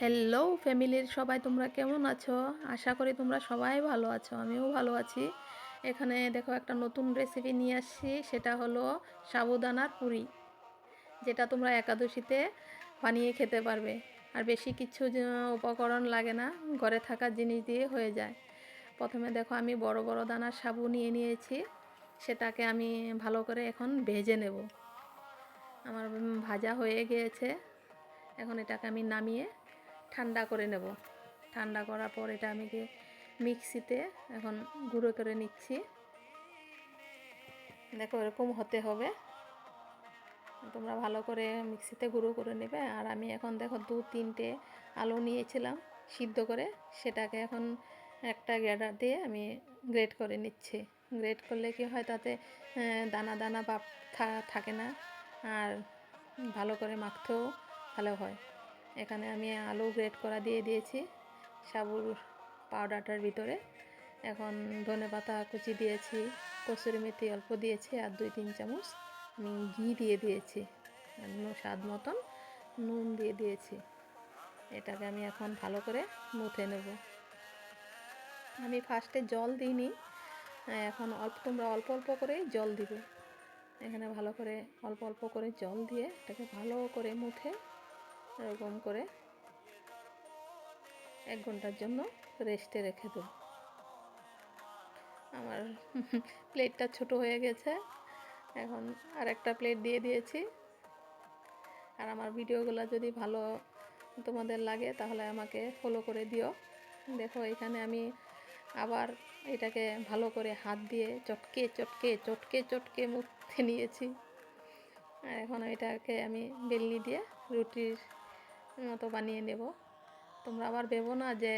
Hello ফ্যামিলির সবাই, তোমরা কেমন আছো? আশা করি তোমরা সবাই ভালো আছো, আমিও ভালো আছি। এখানে দেখো একটা নতুন রেসিপি নিয়ে আসছি, সেটা হলো সাবুদানার পুরি, যেটা তোমরা একাদশীতে বানিয়ে খেতে পারবে। আর বেশি কিছু উপকরণ লাগে না, ঘরে থাকা জিনিস দিয়ে হয়ে যায়। প্রথমে দেখো আমি বড় বড় দানার সাবু নিয়ে নিয়েছি, সেটাকে আমি ভালো করে এখন ভেজে নেব। আমার ভাজা হয়ে গিয়েছে, এখন এটাকে আমি নামিয়ে ঠান্ডা করে নেব। ঠান্ডা করার পর এটা আমি মিক্সিতে এখন গুঁড়ো করে নিচ্ছি। দেখো এরকম হতে হবে, তোমরা ভালো করে মিক্সিতে গুঁড়ো করে নেবে। আর আমি এখন দেখো 2-3টে আলু নিয়েছিলাম সিদ্ধ করে, সেটাকে এখন একটা গ্রেটার দিয়ে আমি গ্রেট করে নিচ্ছি। গ্রেট করলে কি হয়, তাতে দানা দানা ভাব থাকে না, আর ভালো করে মাখতেও ভালো হয়। এখানে আমি আলু গ্রেট করা দিয়ে দিয়েছি সাবুর পাউডারটার ভিতরে। এখন ধনেপাতা কুচি দিয়েছি, কসুরি মেথি অল্প দিয়েছি, আর 2-3 চামচ আমি ঘি দিয়ে দিয়েছি, আর স্বাদ মতন নুন দিয়ে দিয়েছি। এটাকে আমি এখন ভালো করে মুথে নেব। আমি ফার্স্টে জল দিইনি, এখন তোমরা অল্প অল্প করেই জল দিবে। এখানে ভালো করে অল্প অল্প করে জল দিয়ে এটাকে ভালো করে মুথে এরকম করে 1 ঘন্টার জন্য রেস্টে রেখে দেব। আমার প্লেটটা ছোট হয়ে গেছে, এখন আর একটা প্লেট দিয়ে দিয়েছি। আর আমার ভিডিওগুলো যদি ভালো তোমাদের লাগে তাহলে আমাকে ফলো করে দিও। দেখো এখানে আমি আবার এটাকে ভালো করে হাত দিয়ে চটকে চটকে চটকে চটকে মুথে নিয়েছি। আর এখন এটাকে আমি বেলনি দিয়ে রুটির মতো বানিয়ে নেব। তোমরা আবার ভেবো না যে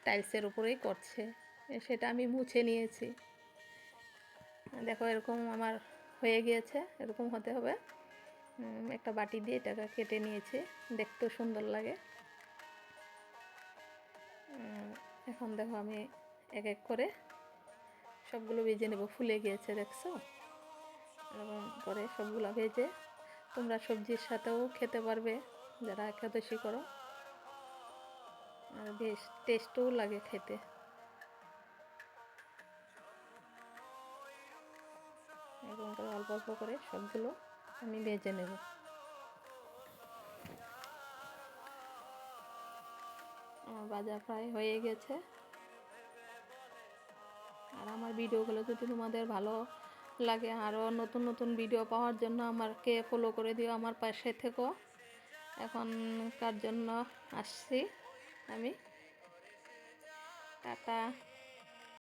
টাইলসের উপরেই করছে, সেটা আমি মুছে নিয়েছি। দেখো এরকম আমার হয়ে গিয়েছে, এরকম হতে হবে। একটা বাটি দিয়ে এটাকে কেটে নিয়েছি, দেখতেও সুন্দর লাগে। এখন দেখো আমি এক এক করে সবগুলো ভেজে নেব। ফুলে গিয়েছে দেখছো, এরকম করে সবগুলো ভেজে তোমরা সবজির সাথেও খেতে পারবে যারা একাদশী করো, আর বেশ টেস্টও লাগে খেতে। এরকম করে অল্প অল্প করে সবগুলো আমি ভেজে নেব। আমার ভাজা প্রায় হয়ে গেছে। আর আমার ভিডিওগুলো যদি তোমাদের ভালো লাগে, আরও নতুন নতুন ভিডিও পাওয়ার জন্য আমাকে ফলো করে দিও, আমার পাশে থেকো। এখনকার জন্য আসছি আমি, টাটা।